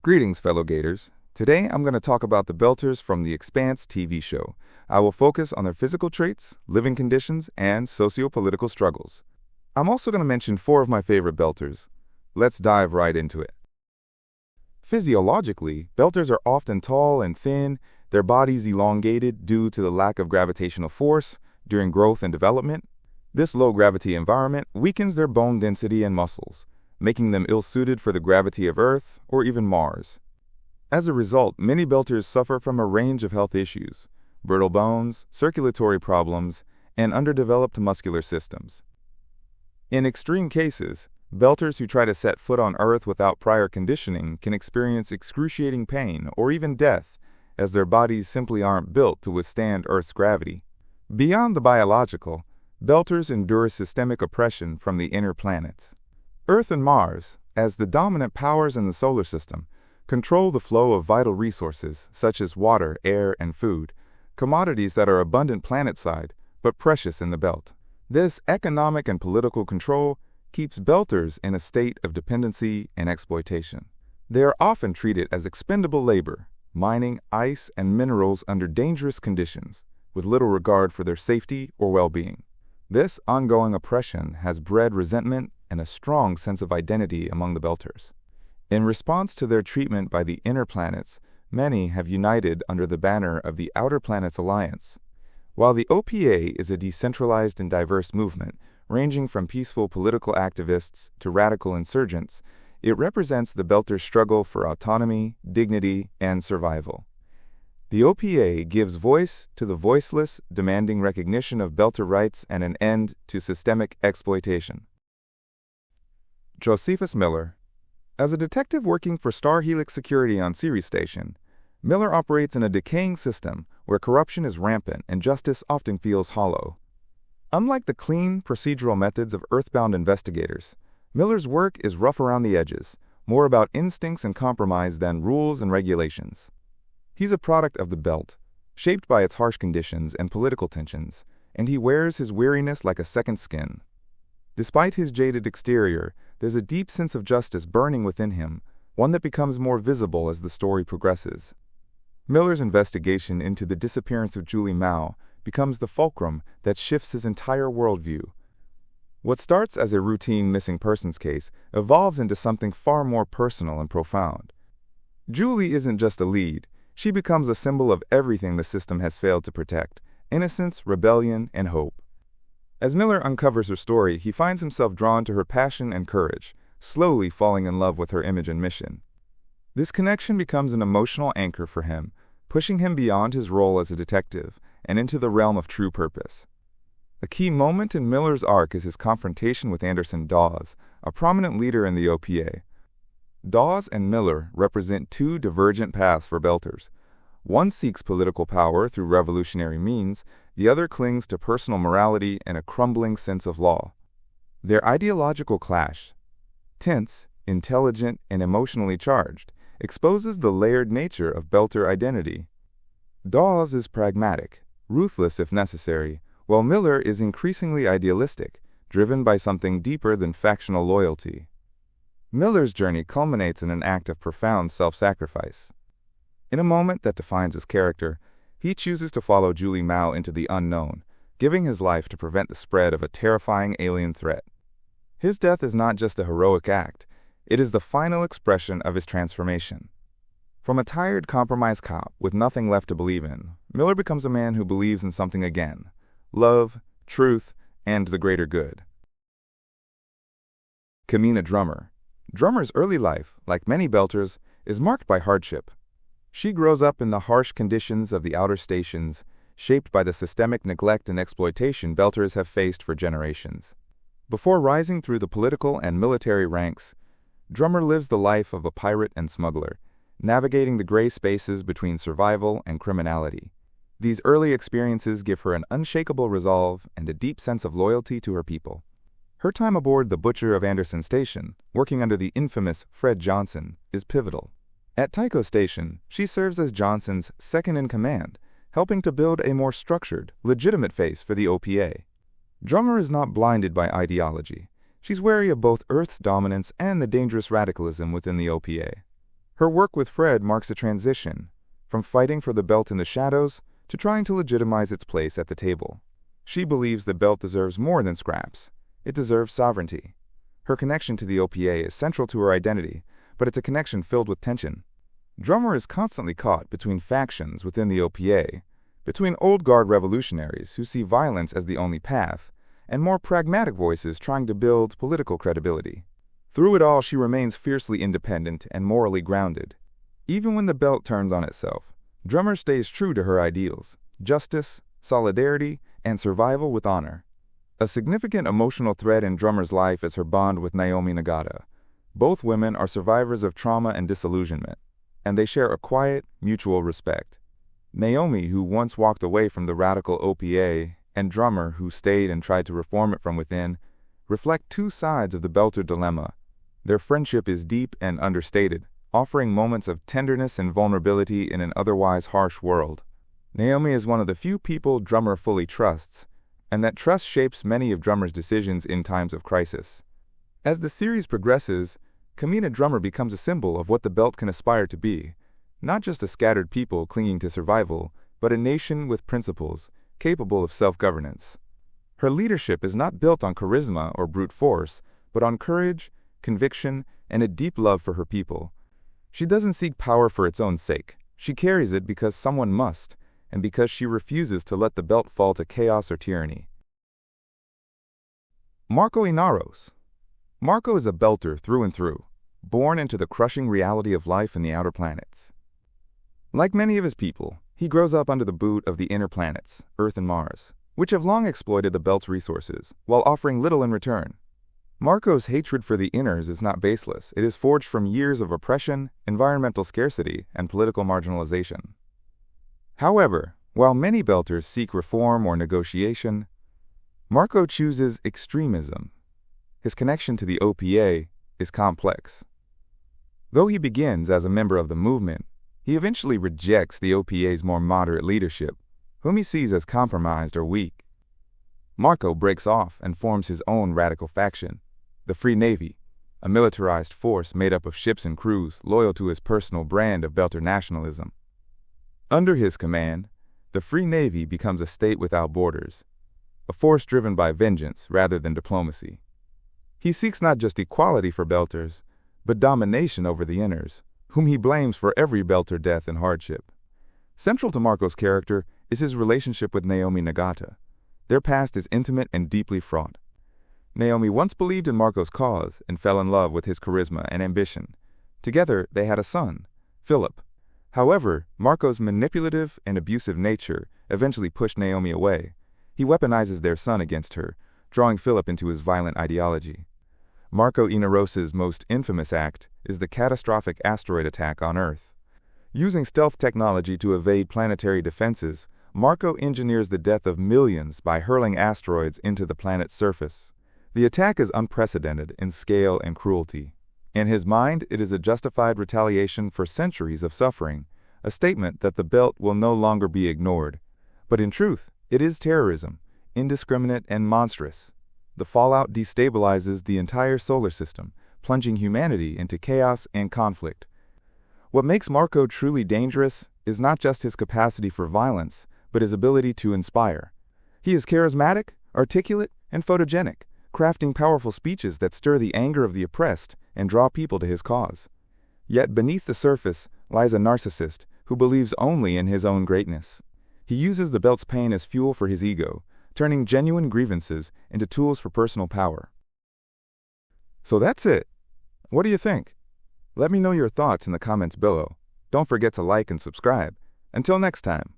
Greetings, fellow Gators. Today I'm going to talk about the Belters from the Expanse TV show. I will focus on their physical traits, living conditions, and socio-political struggles. I'm also going to mention 4 of my favorite Belters. Let's dive right into it. Physiologically, Belters are often tall and thin, their bodies elongated due to the lack of gravitational force during growth and development. This low-gravity environment weakens their bone density and muscles, making them ill-suited for the gravity of Earth or even Mars. As a result, many Belters suffer from a range of health issues: brittle bones, circulatory problems, and underdeveloped muscular systems. In extreme cases, Belters who try to set foot on Earth without prior conditioning can experience excruciating pain or even death, as their bodies simply aren't built to withstand Earth's gravity. Beyond the biological, Belters endure systemic oppression from the inner planets. Earth and Mars, as the dominant powers in the solar system, control the flow of vital resources such as water, air, and food, commodities that are abundant planet-side but precious in the belt. This economic and political control keeps Belters in a state of dependency and exploitation. They are often treated as expendable labor, mining ice and minerals under dangerous conditions, with little regard for their safety or well-being. This ongoing oppression has bred resentment and a strong sense of identity among the Belters. In response to their treatment by the inner planets, many have united under the banner of the Outer Planets Alliance. While the OPA is a decentralized and diverse movement, ranging from peaceful political activists to radical insurgents, it represents the Belters' struggle for autonomy, dignity, and survival. The OPA gives voice to the voiceless, demanding recognition of Belter rights and an end to systemic exploitation. Josephus Miller. As a detective working for Star Helix Security on Ceres Station, Miller operates in a decaying system where corruption is rampant and justice often feels hollow. Unlike the clean, procedural methods of earthbound investigators, Miller's work is rough around the edges, more about instincts and compromise than rules and regulations. He's a product of the Belt, shaped by its harsh conditions and political tensions, and he wears his weariness like a second skin. Despite his jaded exterior, there's a deep sense of justice burning within him, one that becomes more visible as the story progresses. Miller's investigation into the disappearance of Julie Mao becomes the fulcrum that shifts his entire worldview. What starts as a routine missing persons case evolves into something far more personal and profound. Julie isn't just a lead, she becomes a symbol of everything the system has failed to protect: innocence, rebellion, and hope. As Miller uncovers her story, he finds himself drawn to her passion and courage, slowly falling in love with her image and mission. This connection becomes an emotional anchor for him, pushing him beyond his role as a detective and into the realm of true purpose. A key moment in Miller's arc is his confrontation with Anderson Dawes, a prominent leader in the OPA. Dawes and Miller represent 2 divergent paths for Belters. One seeks political power through revolutionary means, the other clings to personal morality and a crumbling sense of law. Their ideological clash, tense, intelligent, and emotionally charged, exposes the layered nature of Belter identity. Dawes is pragmatic, ruthless if necessary, while Miller is increasingly idealistic, driven by something deeper than factional loyalty. Miller's journey culminates in an act of profound self-sacrifice. In a moment that defines his character, he chooses to follow Julie Mao into the unknown, giving his life to prevent the spread of a terrifying alien threat. His death is not just a heroic act, it is the final expression of his transformation. From a tired, compromised cop with nothing left to believe in, Miller becomes a man who believes in something again: love, truth, and the greater good. Camina Drummer. Drummer's early life, like many Belters, is marked by hardship. She grows up in the harsh conditions of the outer stations, shaped by the systemic neglect and exploitation Belters have faced for generations. Before rising through the political and military ranks, Drummer lives the life of a pirate and smuggler, navigating the gray spaces between survival and criminality. These early experiences give her an unshakable resolve and a deep sense of loyalty to her people. Her time aboard the Butcher of Anderson Station, working under the infamous Fred Johnson, is pivotal. At Tycho Station, she serves as Johnson's second-in-command, helping to build a more structured, legitimate face for the OPA. Drummer is not blinded by ideology. She's wary of both Earth's dominance and the dangerous radicalism within the OPA. Her work with Fred marks a transition, from fighting for the belt in the shadows to trying to legitimize its place at the table. She believes the belt deserves more than scraps. It deserves sovereignty. Her connection to the OPA is central to her identity, but it's a connection filled with tension. Drummer is constantly caught between factions within the OPA, between old guard revolutionaries who see violence as the only path, and more pragmatic voices trying to build political credibility. Through it all, she remains fiercely independent and morally grounded. Even when the belt turns on itself, Drummer stays true to her ideals: justice, solidarity, and survival with honor. A significant emotional thread in Drummer's life is her bond with Naomi Nagata. Both women are survivors of trauma and disillusionment, and they share a quiet, mutual respect. Naomi, who once walked away from the radical OPA, and Drummer, who stayed and tried to reform it from within, reflect two sides of the Belter dilemma. Their friendship is deep and understated, offering moments of tenderness and vulnerability in an otherwise harsh world. Naomi is one of the few people Drummer fully trusts, and that trust shapes many of Drummer's decisions in times of crisis. As the series progresses, Camina Drummer becomes a symbol of what the belt can aspire to be, not just a scattered people clinging to survival, but a nation with principles, capable of self-governance. Her leadership is not built on charisma or brute force, but on courage, conviction, and a deep love for her people. She doesn't seek power for its own sake. She carries it because someone must, and because she refuses to let the belt fall to chaos or tyranny. Marco Inaros. Marco is a belter through and through, born into the crushing reality of life in the outer planets. Like many of his people, he grows up under the boot of the inner planets, Earth and Mars, which have long exploited the belt's resources, while offering little in return. Marco's hatred for the inners is not baseless. It is forged from years of oppression, environmental scarcity, and political marginalization. However, while many belters seek reform or negotiation, Marco chooses extremism. His connection to the OPA is complex. Though he begins as a member of the movement, he eventually rejects the OPA's more moderate leadership, whom he sees as compromised or weak. Marco breaks off and forms his own radical faction, the Free Navy, a militarized force made up of ships and crews loyal to his personal brand of belter nationalism. Under his command, the Free Navy becomes a state without borders, a force driven by vengeance rather than diplomacy. He seeks not just equality for belters, but domination over the inners, whom he blames for every belter death and hardship. Central to Marco's character is his relationship with Naomi Nagata. Their past is intimate and deeply fraught. Naomi once believed in Marco's cause and fell in love with his charisma and ambition. Together, they had a son, Philip. However, Marco's manipulative and abusive nature eventually pushed Naomi away. He weaponizes their son against her, drawing Philip into his violent ideology. Marco Inaros's most infamous act is the catastrophic asteroid attack on Earth. Using stealth technology to evade planetary defenses, Marco engineers the death of millions by hurling asteroids into the planet's surface. The attack is unprecedented in scale and cruelty. In his mind, it is a justified retaliation for centuries of suffering, a statement that the belt will no longer be ignored. But in truth, it is terrorism, indiscriminate and monstrous. The fallout destabilizes the entire solar system, plunging humanity into chaos and conflict. What makes Marco truly dangerous is not just his capacity for violence, but his ability to inspire. He is charismatic, articulate, and photogenic, crafting powerful speeches that stir the anger of the oppressed and draw people to his cause. Yet beneath the surface lies a narcissist who believes only in his own greatness. He uses the belt's pain as fuel for his ego, turning genuine grievances into tools for personal power. So that's it. What do you think? Let me know your thoughts in the comments below. Don't forget to like and subscribe. Until next time.